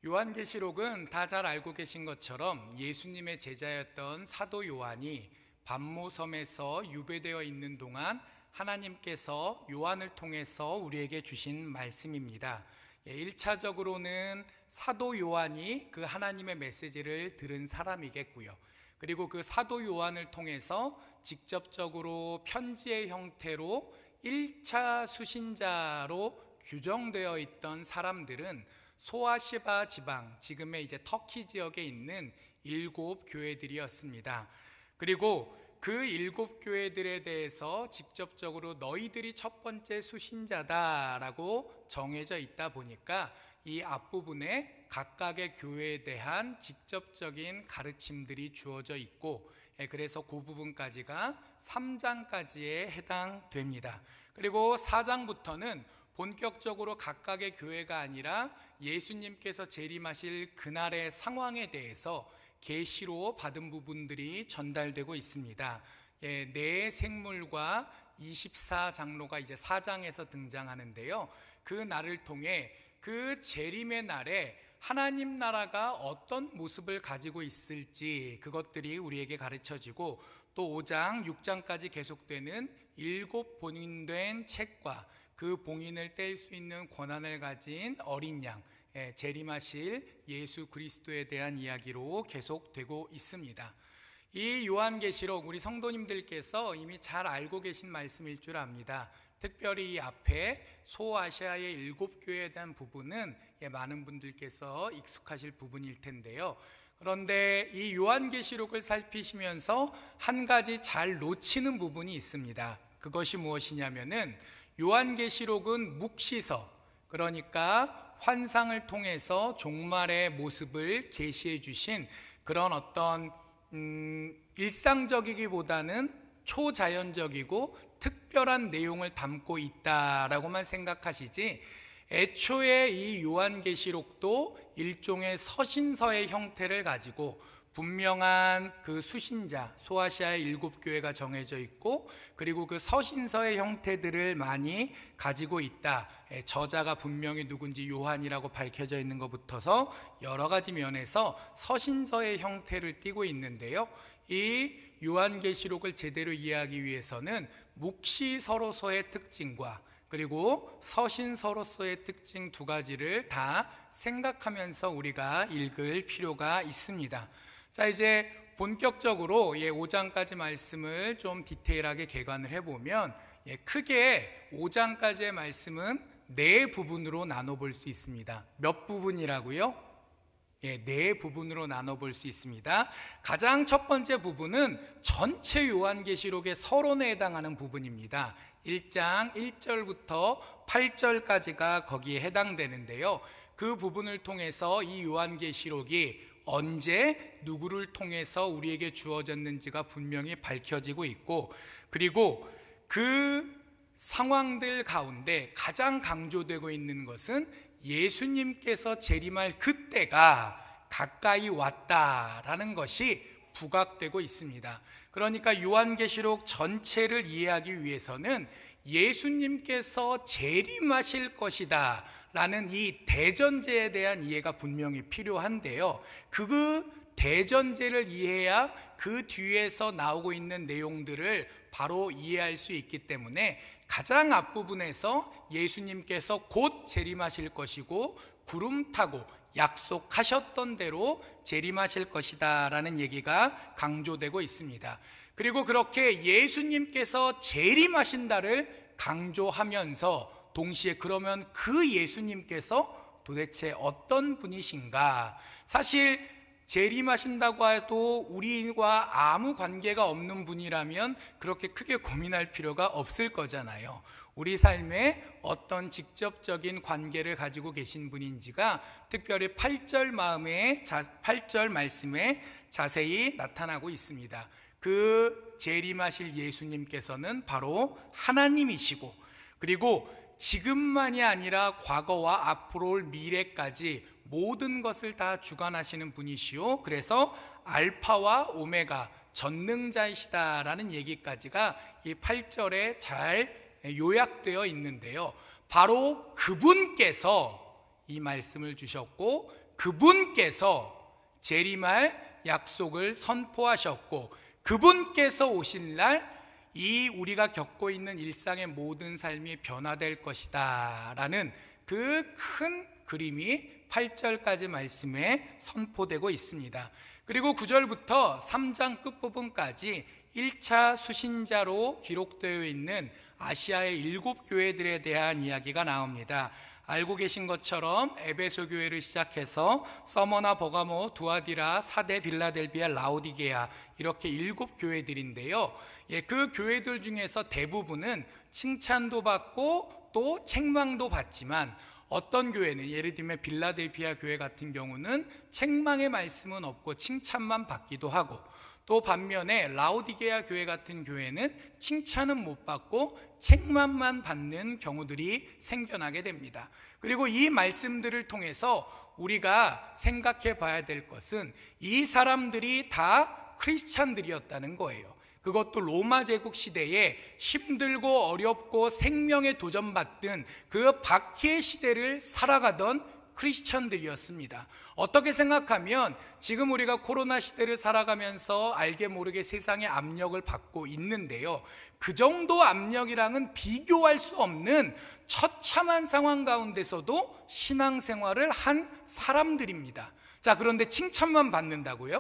요한계시록은 다 잘 알고 계신 것처럼 예수님의 제자였던 사도 요한이 반모섬에서 유배되어 있는 동안 하나님께서 요한을 통해서 우리에게 주신 말씀입니다. 1차적으로는 사도 요한이 그 하나님의 메시지를 들은 사람이겠고요. 그리고 그 사도 요한을 통해서 직접적으로 편지의 형태로 1차 수신자로 규정되어 있던 사람들은 소아시바 지방, 지금의 이제 터키 지역에 있는 7 교회들이었습니다. 그리고 그 7 교회들에 대해서 직접적으로 너희들이 첫 번째 수신자다라고 정해져 있다 보니까 이 앞부분에 각각의 교회에 대한 직접적인 가르침들이 주어져 있고, 그래서 그 부분까지가 3장까지에 해당됩니다. 그리고 4장부터는 본격적으로 각각의 교회가 아니라 예수님께서 재림하실 그날의 상황에 대해서 계시로 받은 부분들이 전달되고 있습니다. 네 생물과 24장로가 이제 4장에서 등장하는데요. 그 날을 통해 그 재림의 날에 하나님 나라가 어떤 모습을 가지고 있을지 그것들이 우리에게 가르쳐지고, 또 5장, 6장까지 계속되는 7 봉인된 책과 그 봉인을 뗄 수 있는 권한을 가진 어린 양, 재림하실 예수 그리스도에 대한 이야기로 계속되고 있습니다. 이 요한계시록 우리 성도님들께서 이미 잘 알고 계신 말씀일 줄 압니다. 특별히 이 앞에 소아시아의 7 교회에 대한 부분은 많은 분들께서 익숙하실 부분일 텐데요. 그런데 이 요한계시록을 살피시면서 한 가지 잘 놓치는 부분이 있습니다. 그것이 무엇이냐면은 요한계시록은 묵시서, 그러니까 환상을 통해서 종말의 모습을 계시해 주신 그런 어떤 일상적이기보다는 초자연적이고 특별한 내용을 담고 있다라고만 생각하시지, 애초에 이 요한계시록도 일종의 서신서의 형태를 가지고 분명한 그 수신자, 소아시아의 7 교회가 정해져 있고, 그리고 그 서신서의 형태들을 많이 가지고 있다. 저자가 분명히 누군지 요한이라고 밝혀져 있는 것부터서 여러 가지 면에서 서신서의 형태를 띠고 있는데요. 이 요한계시록을 제대로 이해하기 위해서는 묵시서로서의 특징과 그리고 서신서로서의 특징 두 가지를 다 생각하면서 우리가 읽을 필요가 있습니다. 자, 이제 본격적으로 5장까지 말씀을 좀 디테일하게 개관을 해보면, 크게 5장까지의 말씀은 4 부분으로 나눠볼 수 있습니다. 몇 부분이라고요? 4 부분으로 나눠볼 수 있습니다. 가장 첫 번째 부분은 전체 요한계시록의 서론에 해당하는 부분입니다. 1장 1절부터 8절까지가 거기에 해당되는데요. 그 부분을 통해서 이 요한계시록이 언제 누구를 통해서 우리에게 주어졌는지가 분명히 밝혀지고 있고, 그리고 그 상황들 가운데 가장 강조되고 있는 것은 예수님께서 재림할 그때가 가까이 왔다라는 것이 부각되고 있습니다. 그러니까 요한계시록 전체를 이해하기 위해서는 예수님께서 재림하실 것이다 라는 이 대전제에 대한 이해가 분명히 필요한데요. 그 대전제를 이해해야 그 뒤에서 나오고 있는 내용들을 바로 이해할 수 있기 때문에 가장 앞부분에서 예수님께서 곧 재림하실 것이고 구름 타고 약속하셨던 대로 재림하실 것이다 라는 얘기가 강조되고 있습니다. 그리고 그렇게 예수님께서 재림하신다를 강조하면서 동시에 그러면 그 예수님께서 도대체 어떤 분이신가? 사실 재림하신다고 해도 우리와 아무 관계가 없는 분이라면 그렇게 크게 고민할 필요가 없을 거잖아요. 우리 삶에 어떤 직접적인 관계를 가지고 계신 분인지가 특별히 8절 말씀에 자세히 나타나고 있습니다. 그 재림하실 예수님께서는 바로 하나님이시고, 그리고 지금만이 아니라 과거와 앞으로 올 미래까지 모든 것을 다 주관하시는 분이시오. 그래서 알파와 오메가, 전능자이시다라는 얘기까지가 이 8절에 잘 요약되어 있는데요. 바로 그분께서 이 말씀을 주셨고 그분께서 재림할 약속을 선포하셨고 그분께서 오실 날 이 우리가 겪고 있는 일상의 모든 삶이 변화될 것이다 라는 그 큰 그림이 8절까지 말씀에 선포되고 있습니다. 그리고 9절부터 3장 끝부분까지 1차 수신자로 기록되어 있는 아시아의 7교회들에 대한 이야기가 나옵니다. 알고 계신 것처럼 에베소 교회를 시작해서 서머나, 버가모, 두아디라, 사데, 빌라델비아, 라오디게아 이렇게 7교회들인데요. 그 교회들 중에서 대부분은 칭찬도 받고 또 책망도 받지만 어떤 교회는 예를 들면 빌라델비아 교회 같은 경우는 책망의 말씀은 없고 칭찬만 받기도 하고 또 반면에 라오디게아 교회 같은 교회는 칭찬은 못 받고 책망만 받는 경우들이 생겨나게 됩니다. 그리고 이 말씀들을 통해서 우리가 생각해 봐야 될 것은 이 사람들이 다 크리스찬들이었다는 거예요. 그것도 로마 제국 시대에 힘들고 어렵고 생명에 도전받던 그 박해의 시대를 살아가던 크리스찬들이었습니다. 어떻게 생각하면 지금 우리가 코로나 시대를 살아가면서 알게 모르게 세상의 압력을 받고 있는데요, 그 정도 압력이랑은 비교할 수 없는 처참한 상황 가운데서도 신앙생활을 한 사람들입니다. 자, 그런데 칭찬만 받는다고요?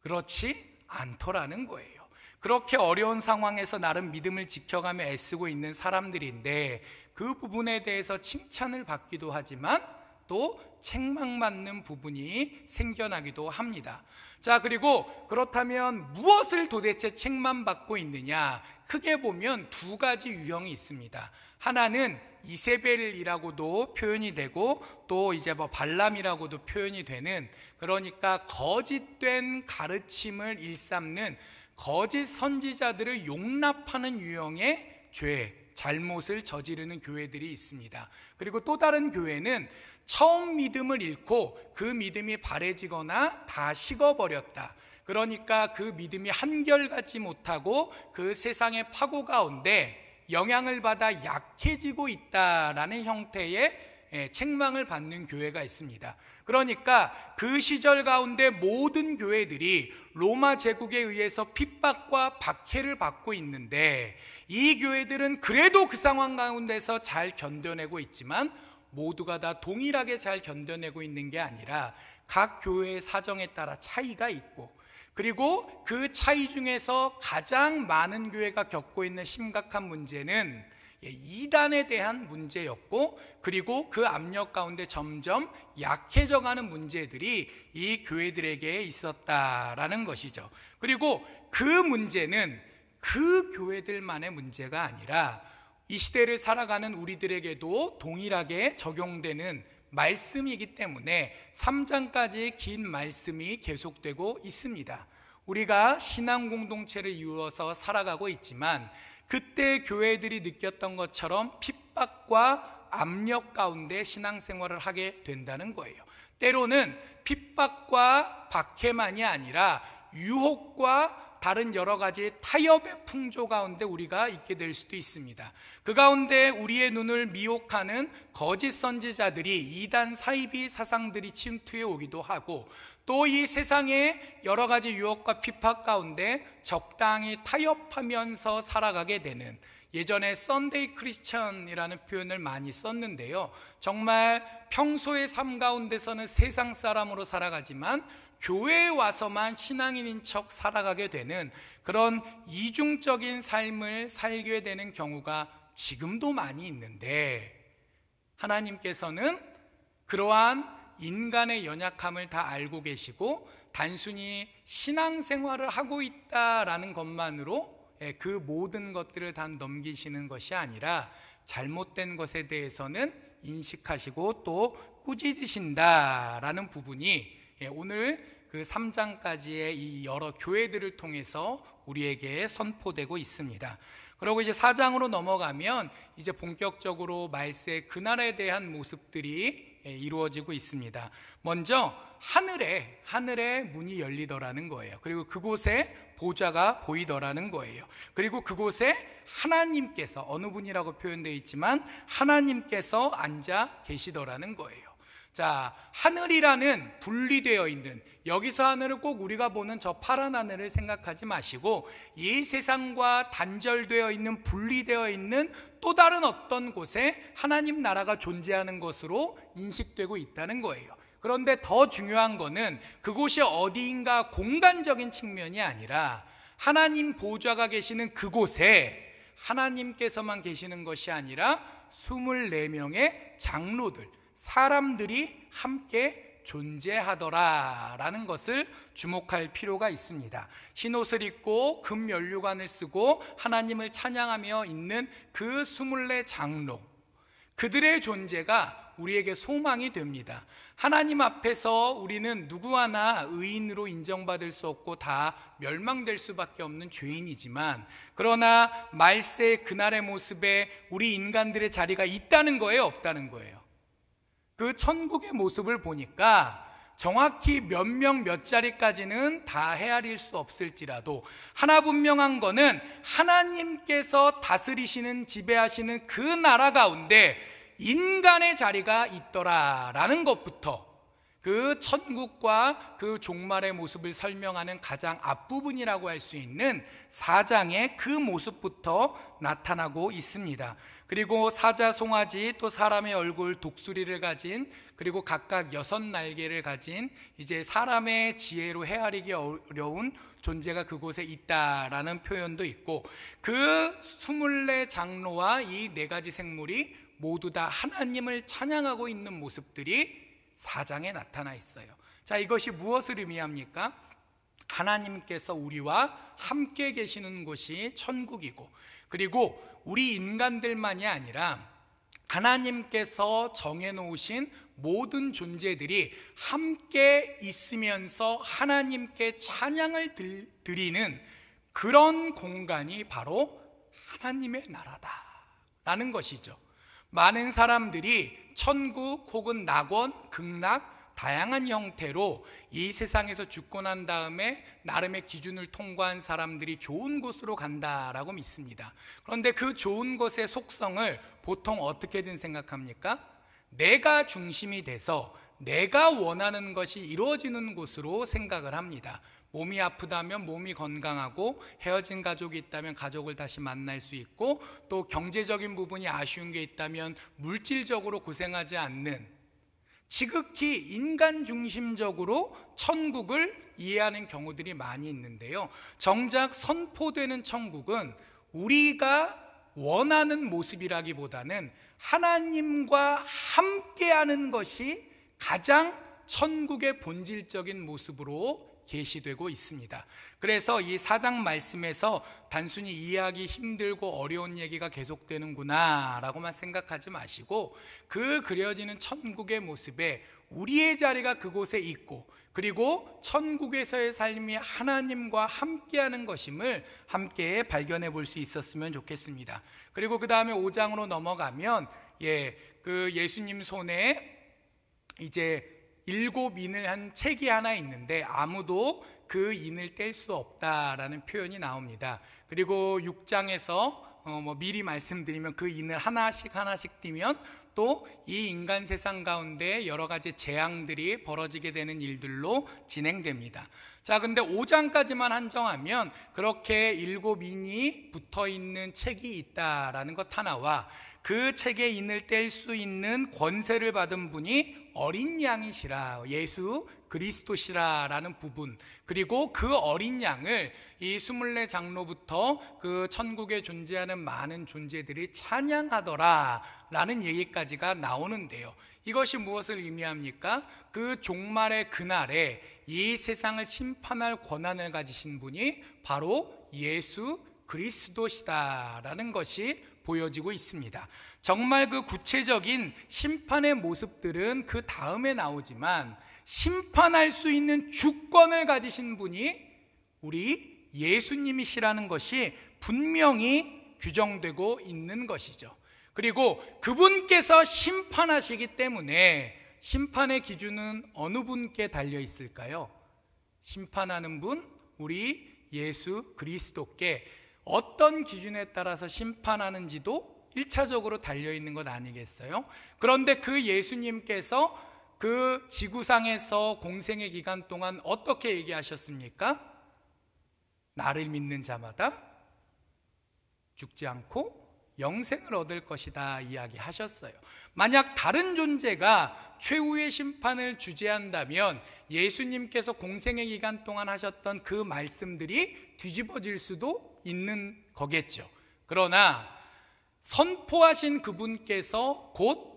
그렇지 않더라는 거예요. 그렇게 어려운 상황에서 나름 믿음을 지켜가며 애쓰고 있는 사람들인데 그 부분에 대해서 칭찬을 받기도 하지만 또 책망받는 부분이 생겨나기도 합니다. 자, 그리고 그렇다면 무엇을 도대체 책망받고 있느냐? 크게 보면 두 가지 유형이 있습니다. 하나는 이세벨이라고도 표현이 되고 또 이제 발람이라고도 표현이 되는, 그러니까 거짓된 가르침을 일삼는 거짓 선지자들을 용납하는 유형의 죄, 잘못을 저지르는 교회들이 있습니다. 그리고 또 다른 교회는 처음 믿음을 잃고 그 믿음이 바래지거나 다 식어버렸다. 그러니까 그 믿음이 한결같지 못하고 그 세상의 파고 가운데 영향을 받아 약해지고 있다라는 형태의 책망을 받는 교회가 있습니다. 그러니까 그 시절 가운데 모든 교회들이 로마 제국에 의해서 핍박과 박해를 받고 있는데 이 교회들은 그래도 그 상황 가운데서 잘 견뎌내고 있지만 모두가 다 동일하게 잘 견뎌내고 있는 게 아니라 각 교회의 사정에 따라 차이가 있고, 그리고 그 차이 중에서 가장 많은 교회가 겪고 있는 심각한 문제는 이단에 대한 문제였고, 그리고 그 압력 가운데 점점 약해져가는 문제들이 이 교회들에게 있었다라는 것이죠. 그리고 그 문제는 그 교회들만의 문제가 아니라 이 시대를 살아가는 우리들에게도 동일하게 적용되는 말씀이기 때문에 3장까지 긴 말씀이 계속되고 있습니다. 우리가 신앙 공동체를 이루어서 살아가고 있지만 그때 교회들이 느꼈던 것처럼 핍박과 압력 가운데 신앙생활을 하게 된다는 거예요. 때로는 핍박과 박해만이 아니라 유혹과 다른 여러 가지 타협의 풍조 가운데 우리가 있게 될 수도 있습니다. 그 가운데 우리의 눈을 미혹하는 거짓 선지자들이, 이단 사이비 사상들이 침투해 오기도 하고, 또 이 세상의 여러 가지 유혹과 핍박 가운데 적당히 타협하면서 살아가게 되는, 예전에 썬데이 크리스천이라는 표현을 많이 썼는데요, 정말 평소의 삶 가운데서는 세상 사람으로 살아가지만 교회에 와서만 신앙인인 척 살아가게 되는 그런 이중적인 삶을 살게 되는 경우가 지금도 많이 있는데, 하나님께서는 그러한 인간의 연약함을 다 알고 계시고 단순히 신앙생활을 하고 있다라는 것만으로 그 모든 것들을 다 넘기시는 것이 아니라 잘못된 것에 대해서는 인식하시고 또 꾸짖으신다라는 부분이 오늘 그 3장까지의 이 여러 교회들을 통해서 우리에게 선포되고 있습니다. 그리고 이제 4장으로 넘어가면 이제 본격적으로 말세의 그날에 대한 모습들이 이루어지고 있습니다. 먼저 하늘에 문이 열리더라는 거예요. 그리고 그곳에 보좌가 보이더라는 거예요. 그리고 그곳에 하나님께서, 어느 분이라고 표현되어 있지만 하나님께서 앉아 계시더라는 거예요. 자, 하늘이라는 분리되어 있는, 여기서 하늘을 꼭 우리가 보는 저 파란 하늘을 생각하지 마시고 이 세상과 단절되어 있는, 분리되어 있는 또 다른 어떤 곳에 하나님 나라가 존재하는 것으로 인식되고 있다는 거예요. 그런데 더 중요한 거는 그곳이 어디인가 공간적인 측면이 아니라 하나님 보좌가 계시는 그곳에 하나님께서만 계시는 것이 아니라 24명의 장로들, 사람들이 함께 존재하더라라는 것을 주목할 필요가 있습니다. 흰옷을 입고 금면류관을 쓰고 하나님을 찬양하며 있는 그 24장로, 그들의 존재가 우리에게 소망이 됩니다. 하나님 앞에서 우리는 누구 하나 의인으로 인정받을 수 없고 다 멸망될 수밖에 없는 죄인이지만, 그러나 말세의 그날의 모습에 우리 인간들의 자리가 있다는 거예요, 없다는 거예요? 그 천국의 모습을 보니까 정확히 몇 명 몇 자리까지는 다 헤아릴 수 없을지라도 하나 분명한 거는 하나님께서 다스리시는, 지배하시는 그 나라 가운데 인간의 자리가 있더라라는 것부터, 그 천국과 그 종말의 모습을 설명하는 가장 앞부분이라고 할 수 있는 4장의 그 모습부터 나타나고 있습니다. 그리고 사자, 송아지, 또 사람의 얼굴, 독수리를 가진, 그리고 각각 6날개를 가진 이제 사람의 지혜로 헤아리기 어려운 존재가 그곳에 있다라는 표현도 있고, 그 24장로와 이 4가지 생물이 모두 다 하나님을 찬양하고 있는 모습들이 4장에 나타나 있어요. 자, 이것이 무엇을 의미합니까? 하나님께서 우리와 함께 계시는 곳이 천국이고, 그리고 우리 인간들만이 아니라 하나님께서 정해놓으신 모든 존재들이 함께 있으면서 하나님께 찬양을 드리는 그런 공간이 바로 하나님의 나라다라는 것이죠. 많은 사람들이 천국 혹은 낙원, 극락, 다양한 형태로 이 세상에서 죽고 난 다음에 나름의 기준을 통과한 사람들이 좋은 곳으로 간다라고 믿습니다. 그런데 그 좋은 곳의 속성을 보통 어떻게든 생각합니까? 내가 중심이 돼서 내가 원하는 것이 이루어지는 곳으로 생각을 합니다. 몸이 아프다면 몸이 건강하고, 헤어진 가족이 있다면 가족을 다시 만날 수 있고, 또 경제적인 부분이 아쉬운 게 있다면 물질적으로 고생하지 않는, 지극히 인간 중심적으로 천국을 이해하는 경우들이 많이 있는데요, 정작 선포되는 천국은 우리가 원하는 모습이라기보다는 하나님과 함께하는 것이 가장 천국의 본질적인 모습으로 계시되고 있습니다. 그래서 이 4장 말씀에서 단순히 이해하기 힘들고 어려운 얘기가 계속되는구나 라고만 생각하지 마시고, 그 그려지는 천국의 모습에 우리의 자리가 그곳에 있고, 그리고 천국에서의 삶이 하나님과 함께하는 것임을 함께 발견해 볼 수 있었으면 좋겠습니다. 그리고 그 다음에 5장으로 넘어가면 그 예수님 손에 이제 7인을 한 책이 하나 있는데 아무도 그 인을 뗄 수 없다라는 표현이 나옵니다. 그리고 6장에서 미리 말씀드리면 그 인을 하나씩 띄면 또 이 인간 세상 가운데 여러 가지 재앙들이 벌어지게 되는 일들로 진행됩니다. 자, 근데 5장까지만 한정하면 그렇게 7인이 붙어있는 책이 있다라는 것 하나와 그 책의 인을 뗄 수 있는 권세를 받은 분이 어린 양이시라, 예수 그리스도시라라는 부분, 그리고 그 어린 양을 이 24장로부터 그 천국에 존재하는 많은 존재들이 찬양하더라 라는 얘기까지가 나오는데요, 이것이 무엇을 의미합니까? 그 종말의 그날에 이 세상을 심판할 권한을 가지신 분이 바로 예수 그리스도시다라는 것이 보여지고 있습니다. 정말 그 구체적인 심판의 모습들은 그 다음에 나오지만, 심판할 수 있는 주권을 가지신 분이 우리 예수님이시라는 것이 분명히 규정되고 있는 것이죠. 그리고 그분께서 심판하시기 때문에 심판의 기준은 어느 분께 달려 있을까요? 심판하는 분, 우리 예수 그리스도께 어떤 기준에 따라서 심판하는지도 1차적으로 달려있는 것 아니겠어요? 그런데 그 예수님께서 그 지구상에서 공생의 기간 동안 어떻게 얘기하셨습니까? 나를 믿는 자마다 죽지 않고 영생을 얻을 것이다 이야기하셨어요. 만약 다른 존재가 최후의 심판을 주재한다면 예수님께서 공생의 기간 동안 하셨던 그 말씀들이 뒤집어질 수도 있는 거겠죠. 그러나 선포하신 그분께서 곧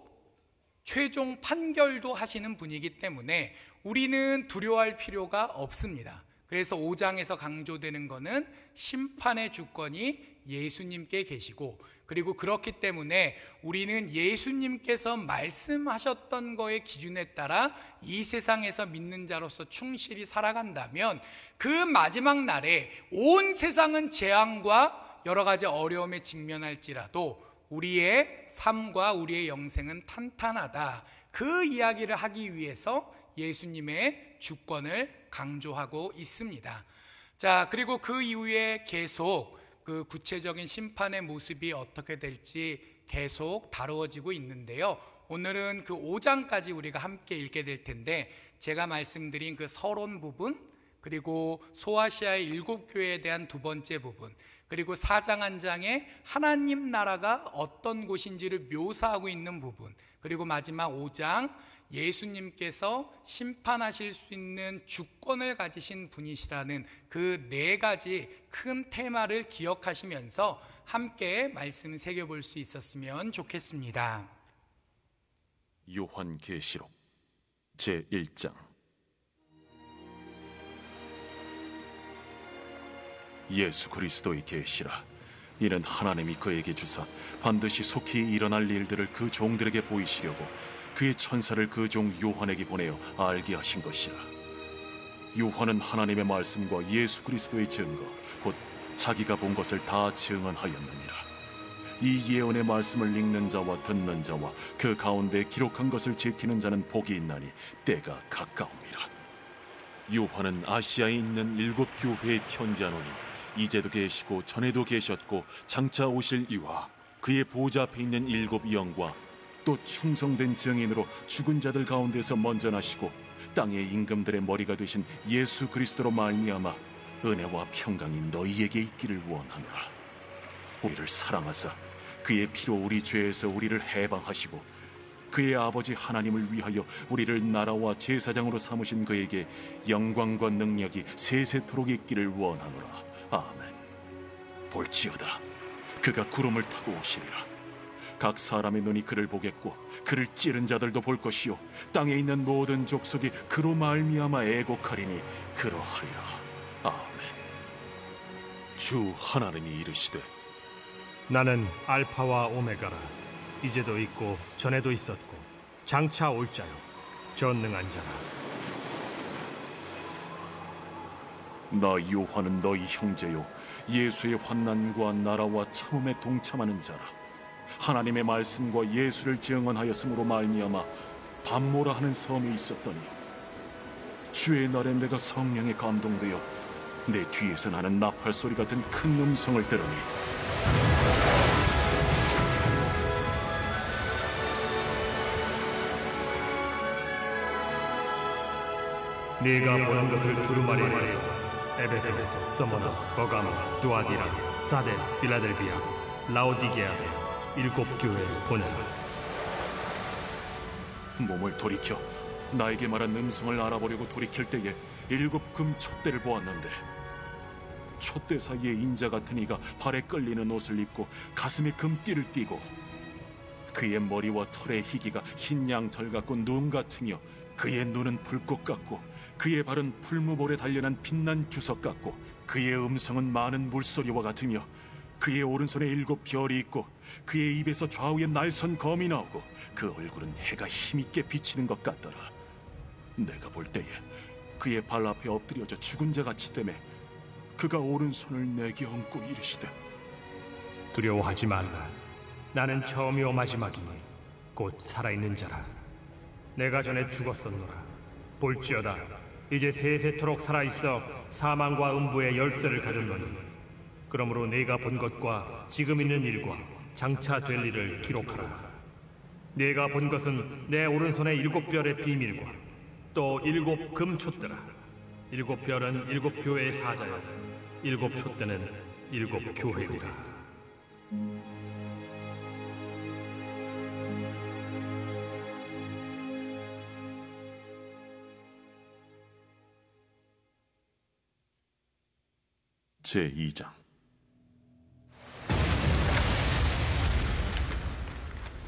최종 판결도 하시는 분이기 때문에 우리는 두려워할 필요가 없습니다. 그래서 5장에서 강조되는 것은 심판의 주권이 예수님께 계시고, 그리고 그렇기 때문에 우리는 예수님께서 말씀하셨던 거의 기준에 따라 이 세상에서 믿는 자로서 충실히 살아간다면 그 마지막 날에 온 세상은 재앙과 여러 가지 어려움에 직면할지라도 우리의 삶과 우리의 영생은 탄탄하다, 그 이야기를 하기 위해서 예수님의 주권을 강조하고 있습니다. 자, 그리고 그 이후에 계속 그 구체적인 심판의 모습이 어떻게 될지 계속 다루어지고 있는데요, 오늘은 그 5장까지 우리가 함께 읽게 될 텐데, 제가 말씀드린 그 서론 부분, 그리고 소아시아의 7교회에 대한 두 번째 부분, 그리고 4장 한 장에 하나님 나라가 어떤 곳인지를 묘사하고 있는 부분, 그리고 마지막 5장 예수님께서 심판하실 수 있는 주권을 가지신 분이시라는 그 네 가지 큰 테마를 기억하시면서 함께 말씀 새겨볼 수 있었으면 좋겠습니다. 요한계시록 제1장. 예수 그리스도의 계시라. 이는 하나님이 그에게 주사 반드시 속히 일어날 일들을 그 종들에게 보이시려고 그의 천사를 그 종 요한에게 보내어 알게 하신 것이라. 요한은 하나님의 말씀과 예수 그리스도의 증거, 곧 자기가 본 것을 다 증언하였느니라. 이 예언의 말씀을 읽는 자와 듣는 자와 그 가운데 기록한 것을 지키는 자는 복이 있나니 때가 가까움이라. 요한은 아시아에 있는 7교회에 편지하노니 이제도 계시고 전에도 계셨고 장차 오실 이와 그의 보좌 앞에 있는 7 영과 또 충성된 증인으로 죽은 자들 가운데서 먼저 나시고 땅의 임금들의 머리가 되신 예수 그리스도로 말미암아 은혜와 평강이 너희에게 있기를 원하노라. 우리를 사랑하사 그의 피로 우리 죄에서 우리를 해방하시고 그의 아버지 하나님을 위하여 우리를 나라와 제사장으로 삼으신 그에게 영광과 능력이 세세토록 있기를 원하노라. 아멘. 볼지어다, 그가 구름을 타고 오시리라. 각 사람의 눈이 그를 보겠고 그를 찌른 자들도 볼 것이요 땅에 있는 모든 족속이 그로 말미암아 애곡하리니 그러하리라. 아멘. 주 하나님이 이르시되 나는 알파와 오메가라. 이제도 있고 전에도 있었고 장차 올 자요 전능한 자라. 나 요한은 너희 형제요 예수의 환난과 나라와 참음에 동참하는 자라. 하나님의 말씀과 예수를 증언하였으므로 말미암아 밤모라 하는 섬에 있었더니 주의 날에 내가 성령에 감동되어 내 뒤에서 나는 나팔 소리 같은 큰 음성을 들으니 네가 보는 것을 두루마리에서 에베소, 서머나, 버가모, 두아디라, 사데, 빌라델비아, 라오디게아에 7 교회를 보내라. 몸을 돌이켜 나에게 말한 음성을 알아보려고 돌이킬 때에 7 금 촛대를 보았는데 촛대 사이에 인자 같은 이가 발에 끌리는 옷을 입고 가슴에 금띠를 띠고 그의 머리와 털의 희기가 흰 양털 같고 눈 같으며 그의 눈은 불꽃 같고 그의 발은 풀무볼에 단련한 빛난 주석 같고 그의 음성은 많은 물소리와 같으며 그의 오른손에 7 별이 있고 그의 입에서 좌우에 날선 검이 나오고 그 얼굴은 해가 힘있게 비치는 것 같더라. 내가 볼 때에 그의 발 앞에 엎드려져 죽은 자같이 되매 그가 오른손을 내게 얹고 이르시되 두려워하지 말라. 나는 처음이요 마지막이니 곧 살아있는 자라. 내가 전에 죽었었노라. 볼지어다 이제 세세토록 살아있어 사망과 음부의 열쇠를 가졌노니 그러므로 네가 본 것과 지금 있는 일과 장차 될 일을 기록하라. 네가 본 것은 내 오른손의 7별의 비밀과 또 7 금촛대라. 7별은 7 교회의 사자여 7 촛대는 7 교회이라. 제2장.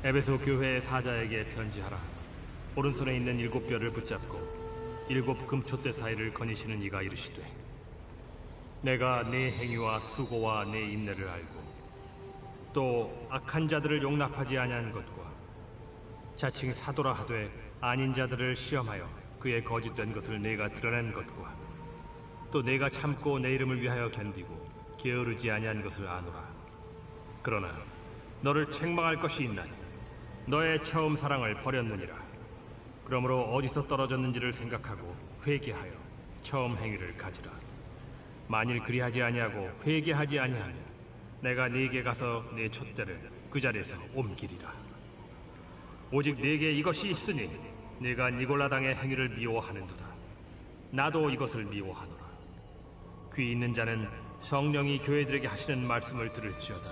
에베소 교회의 사자에게 편지하라. 오른손에 있는 7별을 붙잡고 7 금촛대 사이를 거니시는 이가 이르시되, 내가 네 행위와 수고와 네 인내를 알고 또 악한 자들을 용납하지 아니한 것과 자칭 사도라 하되 아닌 자들을 시험하여 그의 거짓된 것을 내가 드러낸 것과 또 내가 참고 내 이름을 위하여 견디고 게으르지 아니한 것을 아노라. 그러나 너를 책망할 것이 있나니 너의 처음 사랑을 버렸느니라. 그러므로 어디서 떨어졌는지를 생각하고 회개하여 처음 행위를 가지라. 만일 그리하지 아니하고 회개하지 아니하면 내가 네게 가서 네 촛대를 그 자리에서 옮기리라. 오직 네게 이것이 있으니 네가 니골라당의 행위를 미워하는도다. 나도 이것을 미워하노라. 귀 있는 자는 성령이 교회들에게 하시는 말씀을 들을지어다.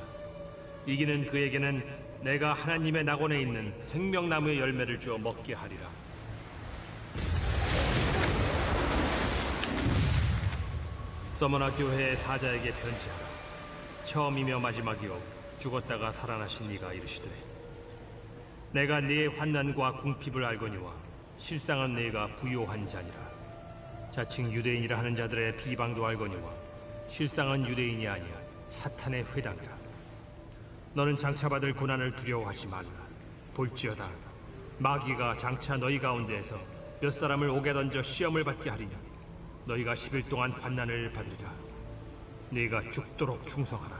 이기는 그에게는 내가 하나님의 낙원에 있는 생명나무의 열매를 주어 먹게 하리라. 서머나 교회의 사자에게 편지하라. 처음이며 마지막이요 죽었다가 살아나신 이가 이르시되, 내가 네의 환난과 궁핍을 알거니와 실상은 네가 부요한 자니라. 자칭 유대인이라 하는 자들의 비방도 알거니와 실상은 유대인이 아니야 사탄의 회당이라. 너는 장차 받을 고난을 두려워하지 말라. 볼지어다 마귀가 장차 너희 가운데에서 몇 사람을 옥에 던져 시험을 받게 하리냐. 너희가 10일 동안 환난을 받으리라. 네가 죽도록 충성하라.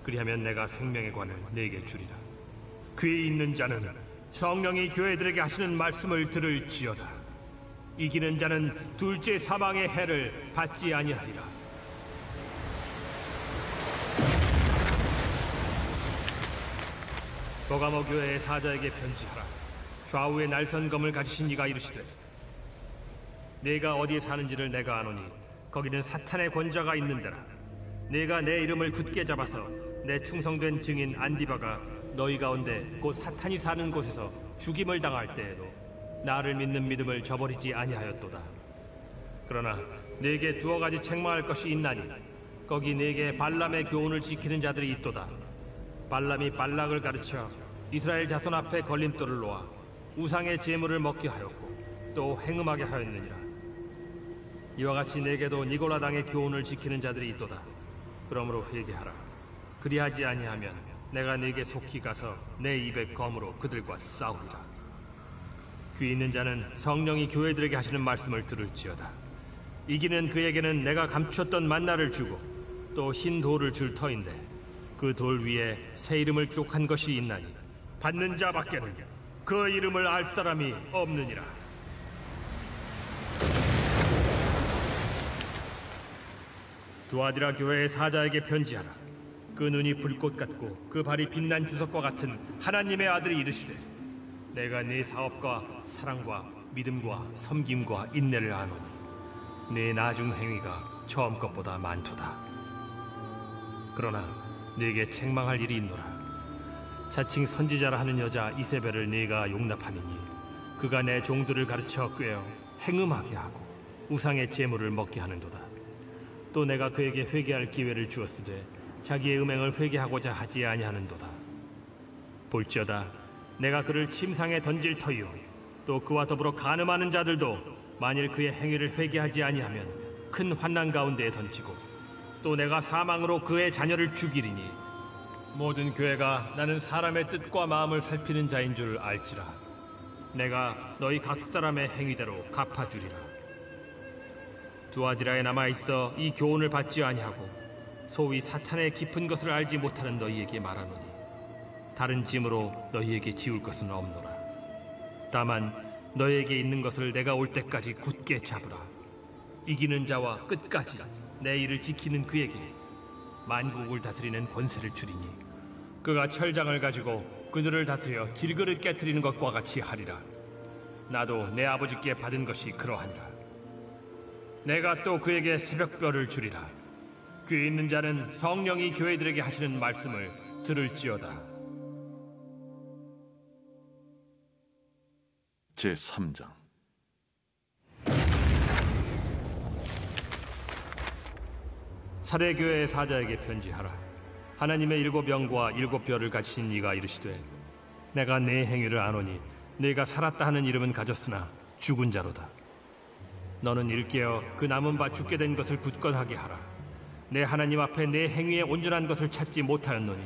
그리하면 내가 생명의 관을 네게 주리라. 귀 있는 자는 성령이 교회들에게 하시는 말씀을 들을지어다. 이기는 자는 둘째 사망의 해를 받지 아니하리라. 버가모 교회의 사자에게 편지하라. 좌우에 날선 검을 가지신 이가 이르시되, 네가 어디에 사는지를 내가 아노니 거기는 사탄의 권자가 있는 데라. 네가 내 이름을 굳게 잡아서 내 충성된 증인 안디바가 너희 가운데 곧 사탄이 사는 곳에서 죽임을 당할 때에도 나를 믿는 믿음을 저버리지 아니하였도다. 그러나 네게 두어 가지 책망할 것이 있나니 거기 네게 발람의 교훈을 지키는 자들이 있도다. 발람이 발락을 가르쳐 이스라엘 자손 앞에 걸림돌을 놓아 우상의 제물을 먹게 하였고 또 행음하게 하였느니라. 이와 같이 네게도 니골라당의 교훈을 지키는 자들이 있도다. 그러므로 회개하라. 그리하지 아니하면 내가 네게 속히 가서 내 입의 검으로 그들과 싸우리라. 귀 있는 자는 성령이 교회들에게 하시는 말씀을 들을지어다. 이기는 그에게는 내가 감추었던 만나를 주고 또 흰 돌을 줄 터인데 그 돌 위에 새 이름을 기록한 것이 있나니 받는 자밖에는 그 이름을 알 사람이 없느니라. 두아디라 교회의 사자에게 편지하라. 그 눈이 불꽃 같고 그 발이 빛난 주석과 같은 하나님의 아들이 이르시되, 내가 네 사업과 사랑과 믿음과 섬김과 인내를 아노니 네 나중 행위가 처음 것보다 많도다. 그러나 네게 책망할 일이 있노라. 자칭 선지자라 하는 여자 이세벨을 네가 용납하느니 그가 내 종들을 가르쳐 꾀어 행음하게 하고 우상의 제물을 먹게 하는도다. 또 내가 그에게 회개할 기회를 주었으되 자기의 음행을 회개하고자 하지 아니하는도다. 볼지어다 내가 그를 침상에 던질 터이요 또 그와 더불어 간음하는 자들도 만일 그의 행위를 회개하지 아니하면 큰 환난 가운데에 던지고 또 내가 사망으로 그의 자녀를 죽이리니 모든 교회가 나는 사람의 뜻과 마음을 살피는 자인 줄 알지라. 내가 너희 각 사람의 행위대로 갚아주리라. 두아디라에 남아있어 이 교훈을 받지 아니하고 소위 사탄의 깊은 것을 알지 못하는 너희에게 말하노니 다른 짐으로 너희에게 지울 것은 없노라. 다만 너에게 있는 것을 내가 올 때까지 굳게 잡으라. 이기는 자와 끝까지 내 일을 지키는 그에게 만국을 다스리는 권세를 주리니 그가 철장을 가지고 그들을 다스려 질그릇 깨트리는 것과 같이 하리라. 나도 내 아버지께 받은 것이 그러하니라. 내가 또 그에게 새벽별을 주리라. 귀 있는 자는 성령이 교회들에게 하시는 말씀을 들을지어다. 제3장. 사대교회의 사자에게 편지하라. 하나님의 7영과 7별을 가지신 이가 이르시되 내가 네 행위를 아노니 네가 살았다 하는 이름은 가졌으나 죽은 자로다. 너는 일깨어 그 남은 바 죽게 된 것을 굳건하게 하라. 내 하나님 앞에 내 행위의 온전한 것을 찾지 못하였노니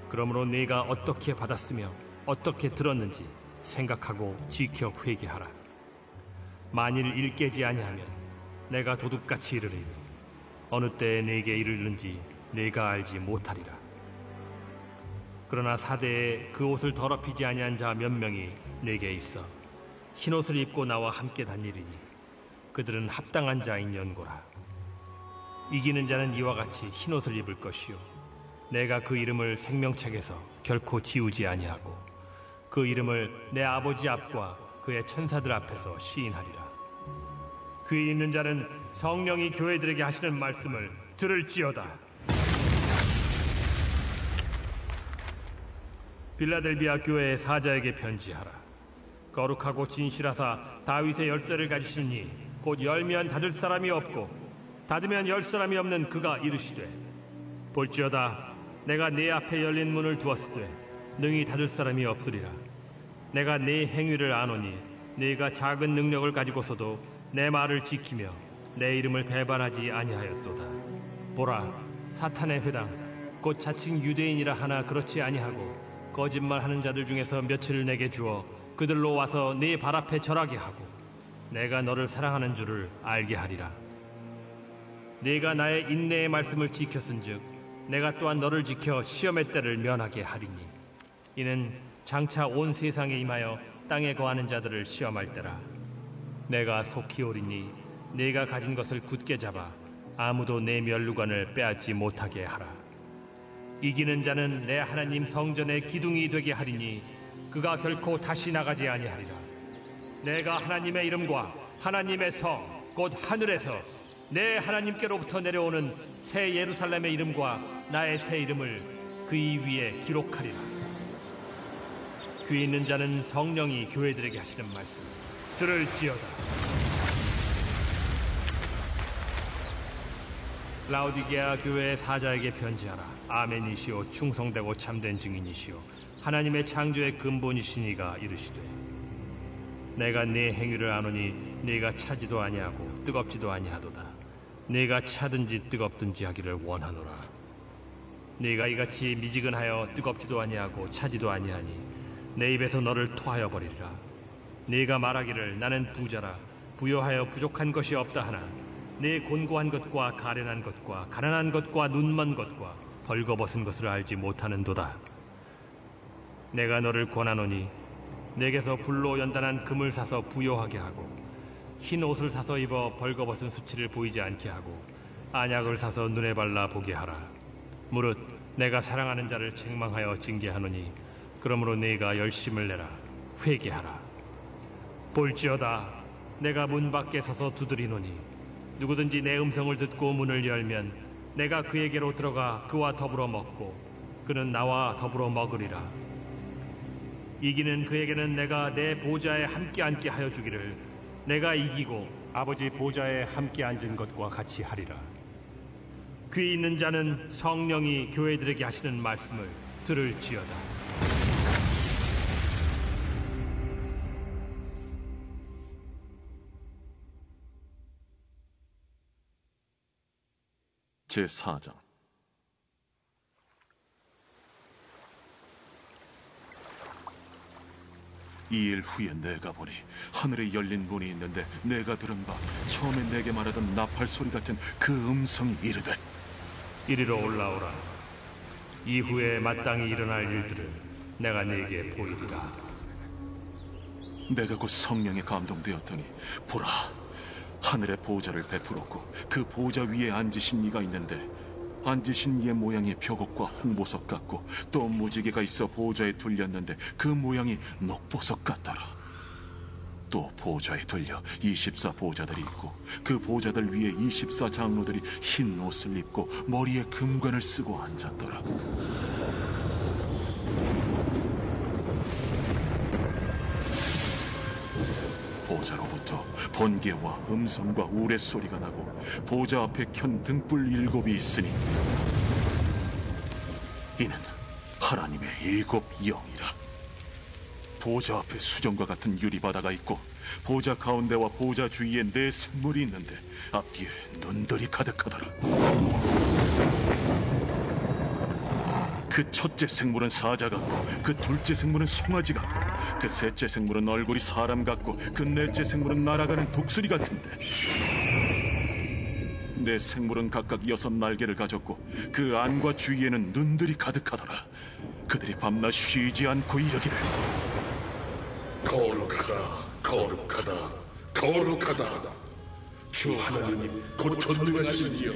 그러므로 네가 어떻게 받았으며 어떻게 들었는지 생각하고 지켜 회개하라. 만일 일깨지 아니하면 내가 도둑같이 이르리니 어느 때에 네게 이르는지 네가 알지 못하리라. 그러나 사대에 그 옷을 더럽히지 아니한 자 몇 명이 네게 있어 흰옷을 입고 나와 함께 다니리니 그들은 합당한 자인 연고라. 이기는 자는 이와 같이 흰옷을 입을 것이요 내가 그 이름을 생명책에서 결코 지우지 아니하고 그 이름을 내 아버지 앞과 그의 천사들 앞에서 시인하리라. 귀 있는 자는 성령이 교회들에게 하시는 말씀을 들을지어다. 빌라델비아 교회의 사자에게 편지하라. 거룩하고 진실하사 다윗의 열쇠를 가지시니 곧 열면 닫을 사람이 없고 닫으면 열 사람이 없는 그가 이르시되 볼지어다 내가 네 앞에 열린 문을 두었으되 능히 닫을 사람이 없으리라. 내가 네 행위를 아노니 네가 작은 능력을 가지고서도 내 말을 지키며 내 이름을 배반하지 아니하였도다. 보라, 사탄의 회당 곧 자칭 유대인이라 하나 그렇지 아니하고 거짓말하는 자들 중에서 며칠을 내게 주어 그들로 와서 네 발 앞에 절하게 하고 내가 너를 사랑하는 줄을 알게 하리라. 네가 나의 인내의 말씀을 지켰은즉 내가 또한 너를 지켜 시험의 때를 면하게 하리니 이는 장차 온 세상에 임하여 땅에 거하는 자들을 시험할 때라. 내가 속히 오리니 네가 가진 것을 굳게 잡아 아무도 내 면류관을 빼앗지 못하게 하라. 이기는 자는 내 하나님 성전의 기둥이 되게 하리니 그가 결코 다시 나가지 아니하리라. 내가 하나님의 이름과 하나님의 성 곧 하늘에서 내 하나님께로부터 내려오는 새 예루살렘의 이름과 나의 새 이름을 그 이 위에 기록하리라. 귀 있는 자는 성령이 교회들에게 하시는 말씀 들을지어다. 라오디게아 교회의 사자에게 편지하라. 아멘이시오 충성되고 참된 증인이시오 하나님의 창조의 근본이시니가 이르시되 내가 네 행위를 아노니 네가 차지도 아니하고 뜨겁지도 아니하도다. 네가 차든지 뜨겁든지 하기를 원하노라. 네가 이같이 미지근하여 뜨겁지도 아니하고 차지도 아니하니 내 입에서 너를 토하여 버리리라. 네가 말하기를 나는 부자라 부요하여 부족한 것이 없다 하나 네 곤고한 것과 가련한 것과 가난한 것과 눈먼 것과 벌거벗은 것을 알지 못하는도다. 내가 너를 권하노니 내게서 불로 연단한 금을 사서 부요하게 하고 흰 옷을 사서 입어 벌거벗은 수치를 보이지 않게 하고 안약을 사서 눈에 발라 보게 하라. 무릇 내가 사랑하는 자를 책망하여 징계하노니 그러므로 네가 열심을 내라. 회개하라. 볼지어다 내가 문 밖에 서서 두드리노니 누구든지 내 음성을 듣고 문을 열면 내가 그에게로 들어가 그와 더불어 먹고 그는 나와 더불어 먹으리라. 이기는 그에게는 내가 내 보좌에 함께 앉게 하여 주기를 내가 이기고 아버지 보좌에 함께 앉은 것과 같이 하리라. 귀 있는 자는 성령이 교회들에게 하시는 말씀을 들을지어다. 제4장. 이 일 후에 내가 보니 하늘에 열린 문이 있는데 내가 들은 바 처음에 내게 말하던 나팔 소리 같은 그 음성이 이르되 이리로 올라오라. 이후에 마땅히 일어날 일들을 내가 네게 보이리라. 내가 곧 성령에 감동되었더니 보라, 하늘의 보좌를 베풀었고 그 보좌 위에 앉으신 이가 있는데 앉으신 이의 모양이 벽옥과 홍보석 같고 또 무지개가 있어 보좌에 둘렸는데 그 모양이 녹보석 같더라. 또 보좌에 둘려 24 보좌들이 있고 그 보좌들 위에 24 장로들이 흰 옷을 입고 머리에 금관을 쓰고 앉았더라. 보좌로부터 번개와 음성과 우레소리가 나고 보좌 앞에 켠 등불 7이 있으니 이는 하나님의 7 영이라. 보좌 앞에 수정과 같은 유리바다가 있고 보좌 가운데와 보좌 주위에 4 생물이 있는데 앞뒤에 눈들이 가득하더라. 그 첫째 생물은 사자 같고 그 둘째 생물은 송아지 같고 그 셋째 생물은 얼굴이 사람 같고 그 넷째 생물은 날아가는 독수리 같은데 4 생물은 각각 6 날개를 가졌고 그 안과 주위에는 눈들이 가득하더라. 그들이 밤낮 쉬지 않고 이르기를 거룩하다, 거룩하다, 거룩하다. 주 하나님 곧 전능하신 이여,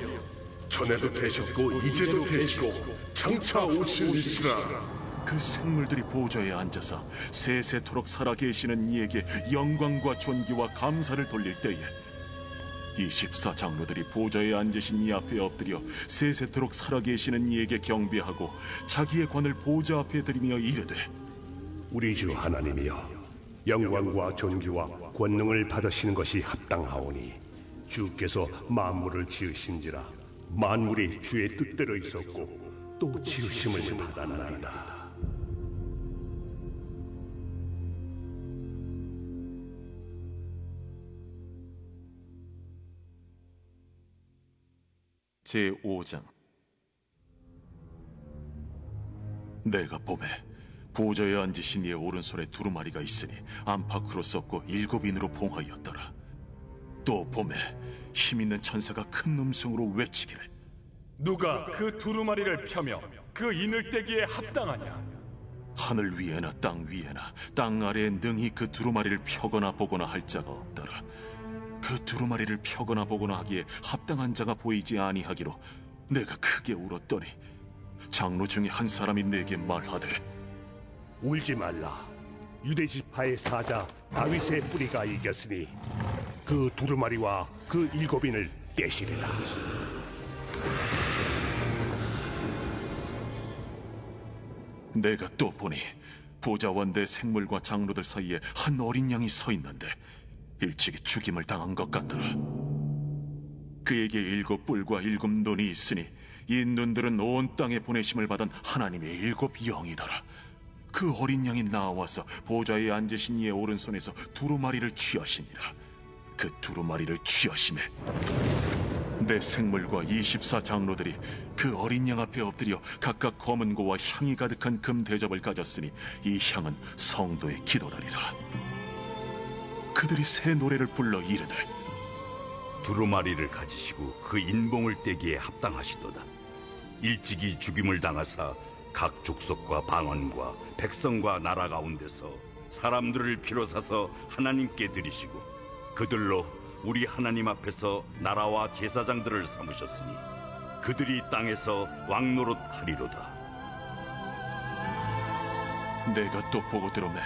전에도 되셨고 이제도 되시고 장차 오시리시라. 그 생물들이 보좌에 앉아서 세세토록 살아계시는 이에게 영광과 존귀와 감사를 돌릴 때에 24 장로들이 보좌에 앉으신 이 앞에 엎드려 세세토록 살아계시는 이에게 경배하고 자기의 관을 보좌 앞에 들이며 이르되 우리 주 하나님이여, 영광과 존귀와 권능을 받으시는 것이 합당하오니 주께서 만물을 지으신지라 만물이 주의 뜻대로 있었고 또 지으심을 받았나이다. 제5장. 내가 봄에 보좌에 앉으신 이의 오른손에 두루마리가 있으니 안팎으로 썼고 7인으로 봉하였더라. 또 봄에 힘있는 천사가 큰 음성으로 외치기를 누가 그 두루마리를 펴며 그 인을 떼기에 합당하냐? 하늘 위에나 땅 위에나 땅 아래에 능히 그 두루마리를 펴거나 보거나 할 자가 없더라. 그 두루마리를 펴거나 보거나 하기에 합당한 자가 보이지 아니하기로 내가 크게 울었더니 장로 중에 한 사람이 내게 말하되 울지 말라. 유대 지파의 사자 다윗의 뿌리가 이겼으니 그 두루마리와 그 7인을 떼시리라. 내가 또 보니 보좌와 내 생물과 장로들 사이에 한 어린 양이 서 있는데 일찍이 죽임을 당한 것 같더라. 그에게 7 뿔과 7 눈이 있으니 이 눈들은 온 땅에 보내심을 받은 하나님의 7 영이더라. 그 어린 양이 나와서 보좌에 앉으신 이의 오른손에서 두루마리를 취하시니라. 그 두루마리를 취하심에 내 생물과 24 장로들이 그 어린 양 앞에 엎드려 각각 검은 고와 향이 가득한 금 대접을 가졌으니 이 향은 성도의 기도다리라. 그들이 새 노래를 불러 이르되 두루마리를 가지시고 그 인봉을 떼기에 합당하시도다. 일찍이 죽임을 당하사 각 족속과 방언과 백성과 나라 가운데서 사람들을 피로 사서 하나님께 드리시고 그들로 우리 하나님 앞에서 나라와 제사장들을 삼으셨으니 그들이 땅에서 왕노릇 하리로다. 내가 또 보고 들으매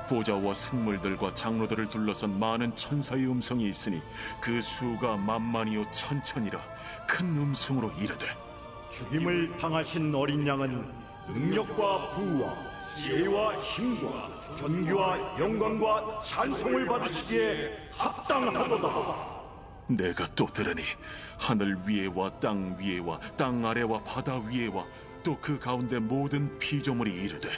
보좌와 생물들과 장로들을 둘러선 많은 천사의 음성이 있으니 그 수가 만만이요 천천이라 큰 음성으로 이르되 죽임을 당하신 어린 양은 능력과 부와 지혜와 힘과 존귀와 영광과 찬송을 받으시기에 합당하도다. 내가 또 들으니 하늘 위에와 땅 위에와 땅 아래와 바다 위에와 또 그 가운데 모든 피조물이 이르되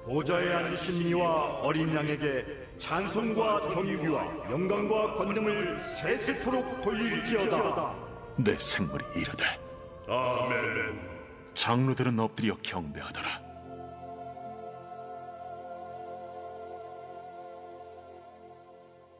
보좌에 앉으신 이와 어린 양에게 찬송과 존귀와 영광과 권능을 세세토록 돌릴지어다. 내 생물이 이르되 아멘. 장로들은 엎드려 경배하더라.